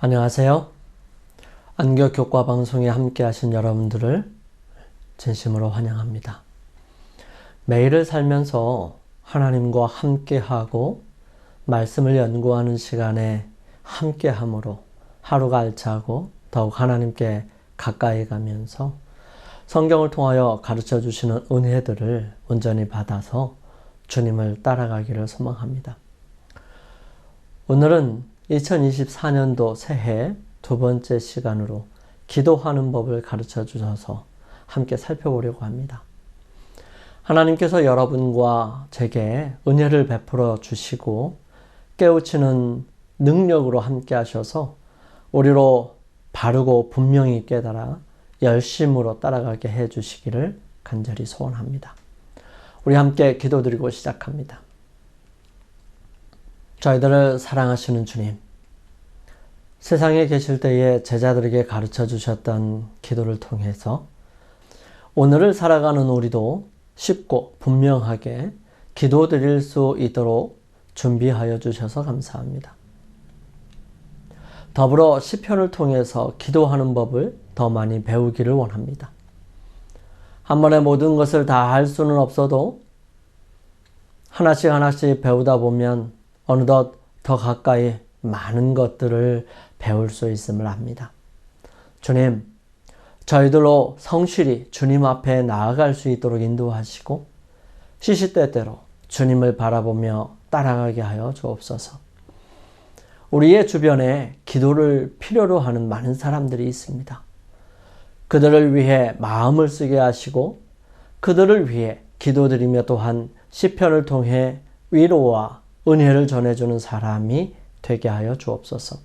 안녕하세요. 안교교과 방송에 함께 하신 여러분들을 진심으로 환영합니다. 매일을 살면서 하나님과 함께하고 말씀을 연구하는 시간에 함께함으로 하루가 알차고 더욱 하나님께 가까이 가면서 성경을 통하여 가르쳐 주시는 은혜들을 온전히 받아서 주님을 따라가기를 소망합니다. 오늘은 2024년도 새해 두 번째 시간으로 기도하는 법을 가르쳐 주셔서 함께 살펴보려고 합니다. 하나님께서 여러분과 제게 은혜를 베풀어 주시고 깨우치는 능력으로 함께 하셔서 우리로 바르고 분명히 깨달아 열심으로 따라가게 해 주시기를 간절히 소원합니다. 우리 함께 기도드리고 시작합니다. 저희들을 사랑하시는 주님, 세상에 계실 때에 제자들에게 가르쳐 주셨던 기도를 통해서 오늘을 살아가는 우리도 쉽고 분명하게 기도드릴 수 있도록 준비하여 주셔서 감사합니다. 더불어 시편을 통해서 기도하는 법을 더 많이 배우기를 원합니다. 한 번에 모든 것을 다 할 수는 없어도 하나씩 배우다 보면 어느덧 더 가까이 많은 것들을 배울 수 있음을 압니다. 주님, 저희들로 성실히 주님 앞에 나아갈 수 있도록 인도하시고 시시때때로 주님을 바라보며 따라가게 하여 주옵소서. 우리의 주변에 기도를 필요로 하는 많은 사람들이 있습니다. 그들을 위해 마음을 쓰게 하시고 그들을 위해 기도드리며 또한 시편을 통해 위로와 은혜를 전해주는 사람이 되게 하여 주옵소서.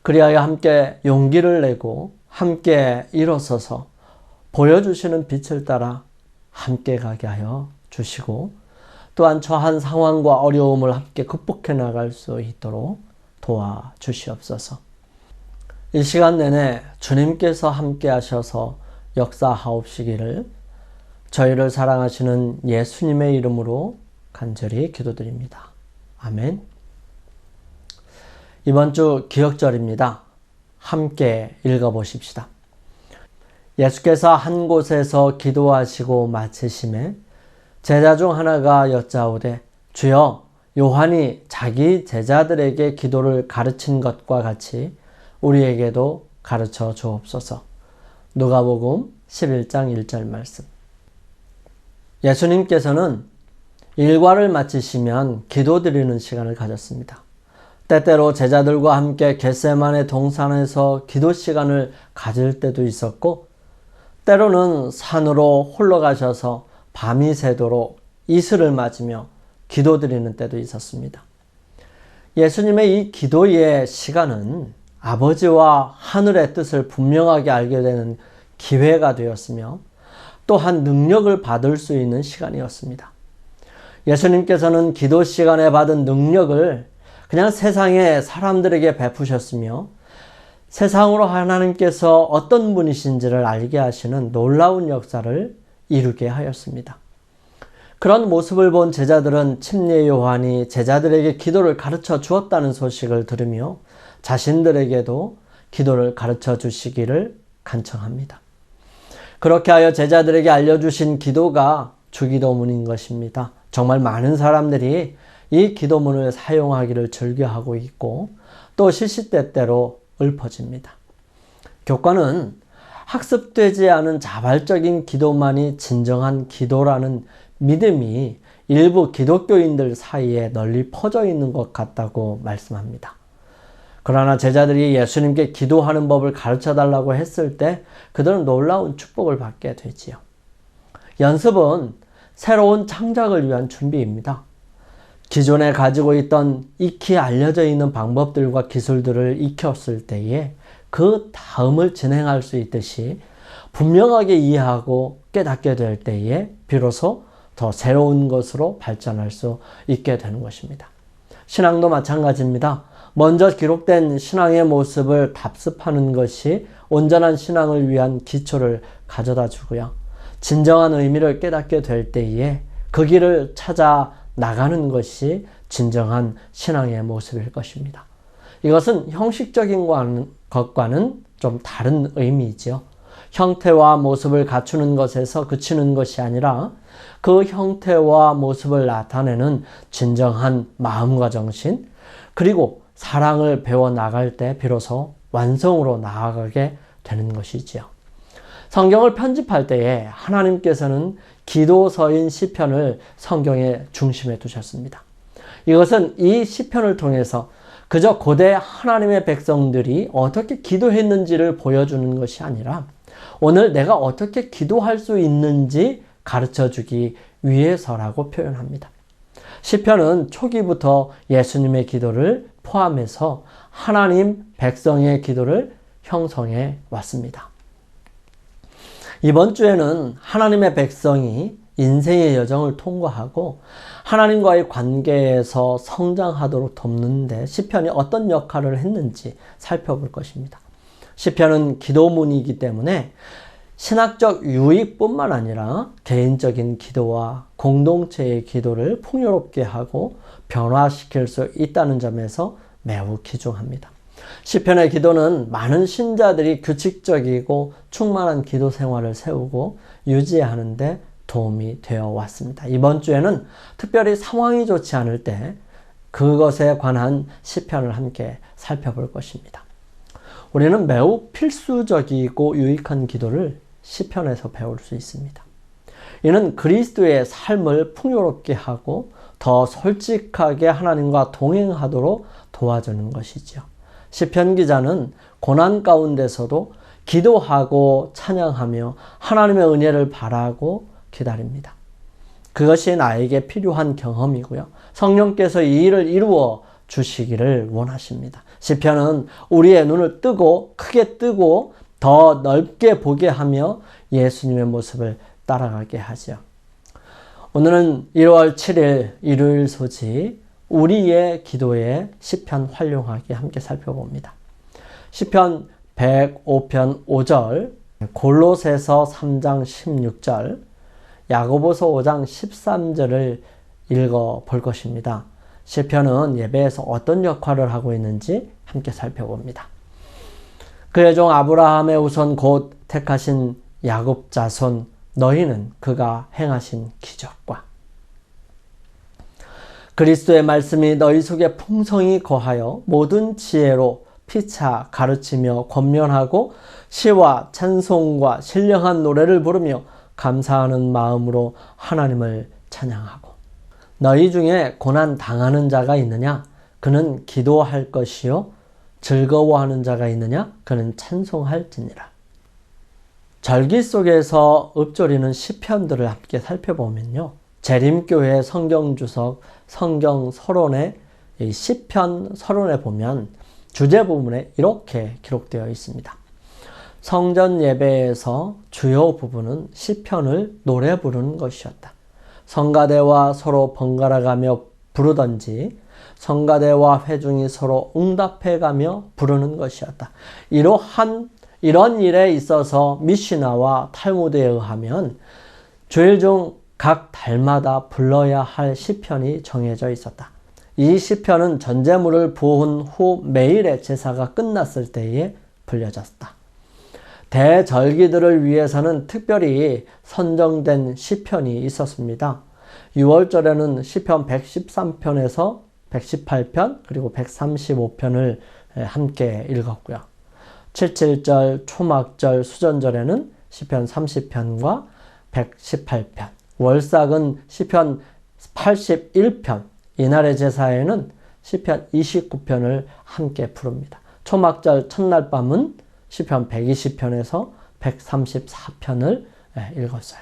그리하여 함께 용기를 내고 함께 일어서서 보여주시는 빛을 따라 함께 가게 하여 주시고 또한 처한 상황과 어려움을 함께 극복해 나갈 수 있도록 도와주시옵소서. 이 시간 내내 주님께서 함께 하셔서 역사하옵시기를 저희를 사랑하시는 예수님의 이름으로 간절히 기도드립니다. 아멘. 이번 주 기억절입니다. 함께 읽어보십시다. 예수께서 한 곳에서 기도하시고 마치심에 제자 중 하나가 여짜오되 주여, 요한이 자기 제자들에게 기도를 가르친 것과 같이 우리에게도 가르쳐 주옵소서. 누가복음 11장 1절 말씀. 예수님께서는 일과를 마치시면 기도드리는 시간을 가졌습니다. 때때로 제자들과 함께 겟세마네 동산에서 기도 시간을 가질 때도 있었고 때로는 산으로 홀로 가셔서 밤이 새도록 이슬을 맞으며 기도드리는 때도 있었습니다. 예수님의 이 기도의 시간은 아버지와 하늘의 뜻을 분명하게 알게 되는 기회가 되었으며 또한 능력을 받을 수 있는 시간이었습니다. 예수님께서는 기도 시간에 받은 능력을 그냥 세상의 사람들에게 베푸셨으며 세상으로 하나님께서 어떤 분이신지를 알게 하시는 놀라운 역사를 이루게 하였습니다. 그런 모습을 본 제자들은 침례 요한이 제자들에게 기도를 가르쳐 주었다는 소식을 들으며 자신들에게도 기도를 가르쳐 주시기를 간청합니다. 그렇게 하여 제자들에게 알려주신 기도가 주기도문인 것입니다. 정말 많은 사람들이 이 기도문을 사용하기를 즐겨하고 있고 또 시시때때로 읊어집니다. 교과는 학습되지 않은 자발적인 기도만이 진정한 기도라는 믿음이 일부 기독교인들 사이에 널리 퍼져 있는 것 같다고 말씀합니다. 그러나 제자들이 예수님께 기도하는 법을 가르쳐달라고 했을 때 그들은 놀라운 축복을 받게 되지요. 연습은 새로운 창작을 위한 준비입니다. 기존에 가지고 있던 익히 알려져 있는 방법들과 기술들을 익혔을 때에 그 다음을 진행할 수 있듯이 분명하게 이해하고 깨닫게 될 때에 비로소 더 새로운 것으로 발전할 수 있게 되는 것입니다. 신앙도 마찬가지입니다. 먼저 기록된 신앙의 모습을 답습하는 것이 온전한 신앙을 위한 기초를 가져다 주고요. 진정한 의미를 깨닫게 될 때에 그 길을 찾아 나가는 것이 진정한 신앙의 모습일 것입니다. 이것은 형식적인 것과는 좀 다른 의미이지요. 형태와 모습을 갖추는 것에서 그치는 것이 아니라 그 형태와 모습을 나타내는 진정한 마음과 정신, 그리고 사랑을 배워 나갈 때 비로소 완성으로 나아가게 되는 것이지요. 성경을 편집할 때에 하나님께서는 기도서인 시편을 성경의 중심에 두셨습니다. 이것은 이 시편을 통해서 그저 고대 하나님의 백성들이 어떻게 기도했는지를 보여주는 것이 아니라 오늘 내가 어떻게 기도할 수 있는지 가르쳐주기 위해서라고 표현합니다. 시편은 초기부터 예수님의 기도를 포함해서 하나님 백성의 기도를 형성해 왔습니다. 이번 주에는 하나님의 백성이 인생의 여정을 통과하고 하나님과의 관계에서 성장하도록 돕는데 시편이 어떤 역할을 했는지 살펴볼 것입니다. 시편은 기도문이기 때문에 신학적 유익뿐만 아니라 개인적인 기도와 공동체의 기도를 풍요롭게 하고 변화시킬 수 있다는 점에서 매우 귀중합니다. 시편의 기도는 많은 신자들이 규칙적이고 충만한 기도 생활을 세우고 유지하는 데 도움이 되어 왔습니다. 이번 주에는 특별히 상황이 좋지 않을 때 그것에 관한 시편을 함께 살펴볼 것입니다. 우리는 매우 필수적이고 유익한 기도를 시편에서 배울 수 있습니다. 이는 그리스도의 삶을 풍요롭게 하고 더 솔직하게 하나님과 동행하도록 도와주는 것이지요. 시편 기자는 고난 가운데서도 기도하고 찬양하며 하나님의 은혜를 바라고 기다립니다. 그것이 나에게 필요한 경험이고요. 성령께서 이 일을 이루어 주시기를 원하십니다. 시편은 우리의 눈을 크게 뜨고 더 넓게 보게 하며 예수님의 모습을 따라가게 하죠. 오늘은 1월 7일 일요일 소식 우리의 기도에 시편 활용하기 함께 살펴봅니다. 시편 105편 5절, 골로새서 3장 16절, 야고보서 5장 13절을 읽어 볼 것입니다. 시편은 예배에서 어떤 역할을 하고 있는지 함께 살펴봅니다. 그의 종 아브라함의 후손 곧 택하신 야곱 자손 너희는 그가 행하신 기적과 그리스도의 말씀이 너희 속에 풍성히 거하여 모든 지혜로 피차 가르치며 권면하고 시와 찬송과 신령한 노래를 부르며 감사하는 마음으로 하나님을 찬양하고 너희 중에 고난 당하는 자가 있느냐? 그는 기도할 것이요 즐거워하는 자가 있느냐? 그는 찬송할지니라. 절기 속에서 읊조리는 시편들을 함께 살펴보면요. 재림교회 성경주석 성경 서론의 시편 서론에 보면 주제 부분에 이렇게 기록되어 있습니다. 성전 예배에서 주요 부분은 시편을 노래 부르는 것이었다. 성가대와 서로 번갈아가며 부르던지 성가대와 회중이 서로 응답해가며 부르는 것이었다. 이런 일에 있어서 미시나와 탈무드에 의하면 주일 중 각 달마다 불러야 할 시편이 정해져 있었다. 이 시편은 전제물을 부은 후 매일의 제사가 끝났을 때에 불려졌다. 대절기들을 위해서는 특별히 선정된 시편이 있었습니다. 6월절에는 시편 113편에서 118편 그리고 135편을 함께 읽었고요. 77절, 초막절, 수전절에는 시편 30편과 118편, 월삭은 시편 81편, 이날의 제사에는 시편 29편을 함께 부릅니다. 초막절 첫날 밤은 시편 120편에서 134편을 읽었어요.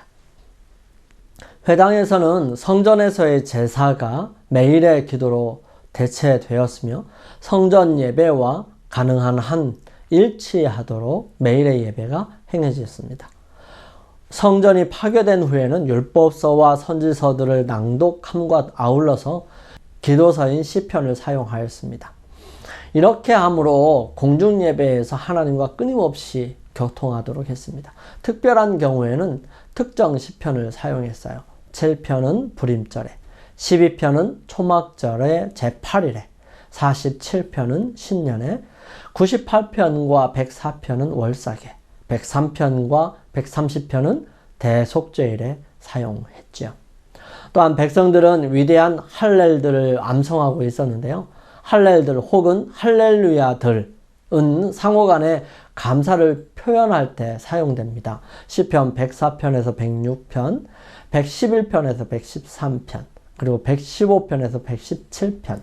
회당에서는 성전에서의 제사가 매일의 기도로 대체되었으며 성전 예배와 가능한 한 일치하도록 매일의 예배가 행해졌습니다. 성전이 파괴된 후에는 율법서와 선지서들을 낭독함과 아울러서 기도서인 시편을 사용하였습니다. 이렇게 함으로 공중예배에서 하나님과 끊임없이 교통하도록 했습니다. 특별한 경우에는 특정 시편을 사용했어요. 7편은 불임절에, 12편은 초막절의 제8일에, 47편은 신년에, 98편과 104편은 월삭에, 103편과 130편은 대속죄일에 사용했죠. 또한 백성들은 위대한 할렐들을 암송하고 있었는데요. 할렐들 혹은 할렐루야들은 상호간에 감사를 표현할 때 사용됩니다. 시편 104편에서 106편, 111편에서 113편, 그리고 115편에서 117편,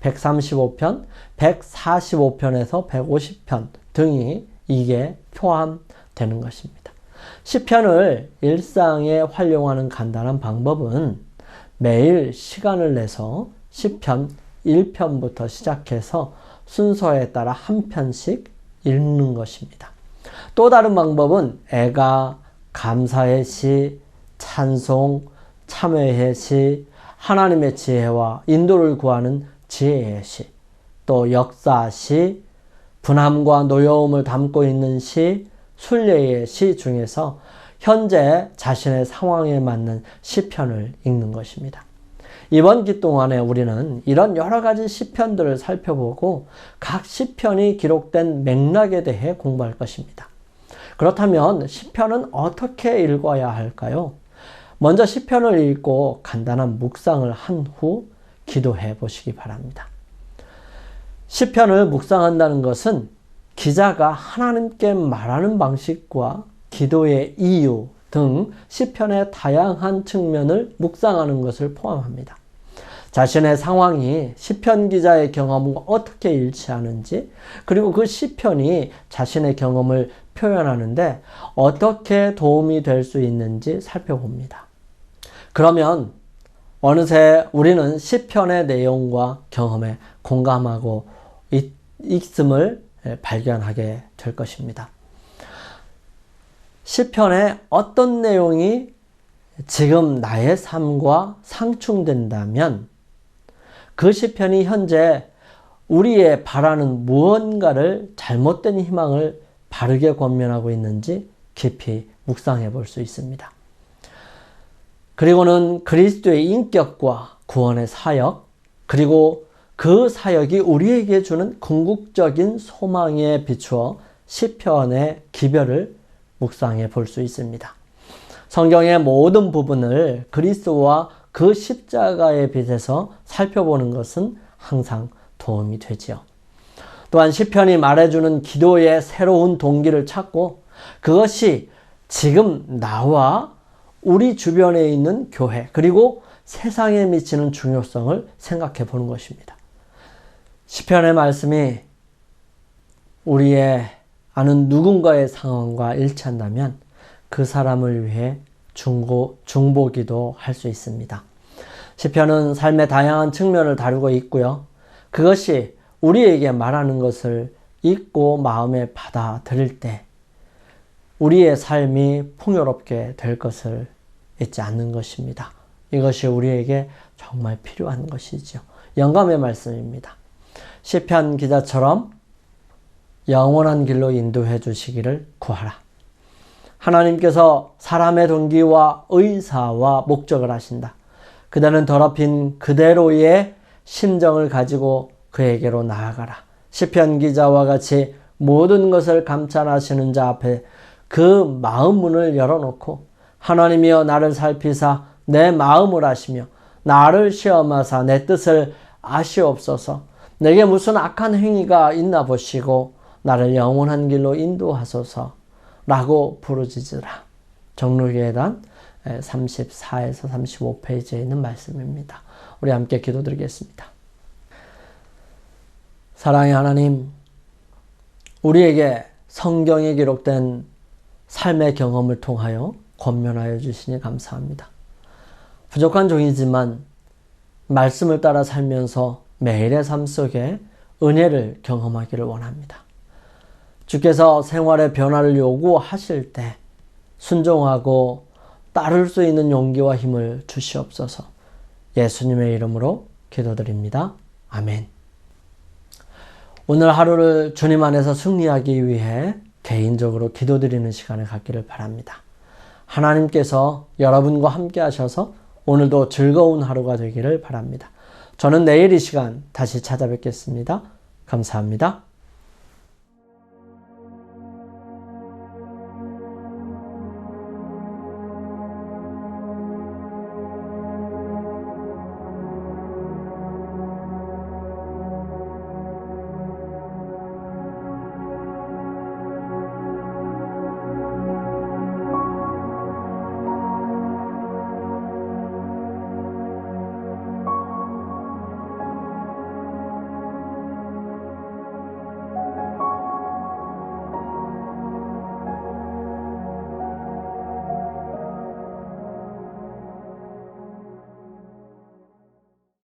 135편, 145편에서 150편 등이 이게 포함되는 것입니다. 시편을 일상에 활용하는 간단한 방법은 매일 시간을 내서 시편 1편부터 시작해서 순서에 따라 한 편씩 읽는 것입니다. 또 다른 방법은 애가, 감사의 시, 찬송, 참회의 시, 하나님의 지혜와 인도를 구하는 지혜의 시, 또 역사시, 분함과 노여움을 담고 있는 시, 순례의 시 중에서 현재 자신의 상황에 맞는 시편을 읽는 것입니다. 이번 기 동안에 우리는 이런 여러 가지 시편들을 살펴보고 각 시편이 기록된 맥락에 대해 공부할 것입니다. 그렇다면 시편은 어떻게 읽어야 할까요? 먼저 시편을 읽고 간단한 묵상을 한 후 기도해 보시기 바랍니다. 시편을 묵상한다는 것은 기자가 하나님께 말하는 방식과 기도의 이유 등 시편의 다양한 측면을 묵상하는 것을 포함합니다. 자신의 상황이 시편 기자의 경험과 어떻게 일치하는지, 그리고 그 시편이 자신의 경험을 표현하는데 어떻게 도움이 될 수 있는지 살펴봅니다. 그러면 어느새 우리는 시편의 내용과 경험에 공감하고 있음을 발견하게 될 것입니다. 시편의 어떤 내용이 지금 나의 삶과 상충된다면 그 시편이 현재 우리의 바라는 무언가를 잘못된 희망을 바르게 권면하고 있는지 깊이 묵상해 볼 수 있습니다. 그리고는 그리스도의 인격과 구원의 사역, 그리고 그 사역이 우리에게 주는 궁극적인 소망에 비추어 시편의 기별을 묵상해 볼 수 있습니다. 성경의 모든 부분을 그리스도와 그 십자가의 빛에서 살펴보는 것은 항상 도움이 되지요. 또한 시편이 말해주는 기도의 새로운 동기를 찾고 그것이 지금 나와 우리 주변에 있는 교회 그리고 세상에 미치는 중요성을 생각해 보는 것입니다. 시편의 말씀이 우리의 아는 누군가의 상황과 일치한다면 그 사람을 위해 중보기도 할 수 있습니다. 시편은 삶의 다양한 측면을 다루고 있고요. 그것이 우리에게 말하는 것을 읽고 마음에 받아들일 때 우리의 삶이 풍요롭게 될 것을 잊지 않는 것입니다. 이것이 우리에게 정말 필요한 것이죠. 영감의 말씀입니다. 시편 기자처럼 영원한 길로 인도해 주시기를 구하라. 하나님께서 사람의 동기와 의사와 목적을 아신다. 그대는 더럽힌 그대로의 심정을 가지고 그에게로 나아가라. 시편 기자와 같이 모든 것을 감찰하시는 자 앞에 그 마음 문을 열어놓고 하나님이여 나를 살피사 내 마음을 아시며 나를 시험하사 내 뜻을 아시옵소서. 내게 무슨 악한 행위가 있나 보시고 나를 영원한 길로 인도하소서 라고 부르짖으라. 정lu기회단 34에서 35페이지에 있는 말씀입니다. 우리 함께 기도드리겠습니다. 사랑의 하나님, 우리에게 성경에 기록된 삶의 경험을 통하여 권면하여 주시니 감사합니다. 부족한 종이지만 말씀을 따라 살면서 매일의 삶 속에 은혜를 경험하기를 원합니다. 주께서 생활의 변화를 요구하실 때 순종하고 따를 수 있는 용기와 힘을 주시옵소서. 예수님의 이름으로 기도드립니다. 아멘. 오늘 하루를 주님 안에서 승리하기 위해 개인적으로 기도드리는 시간을 갖기를 바랍니다. 하나님께서 여러분과 함께 하셔서 오늘도 즐거운 하루가 되기를 바랍니다. 저는 내일 이 시간 다시 찾아뵙겠습니다. 감사합니다.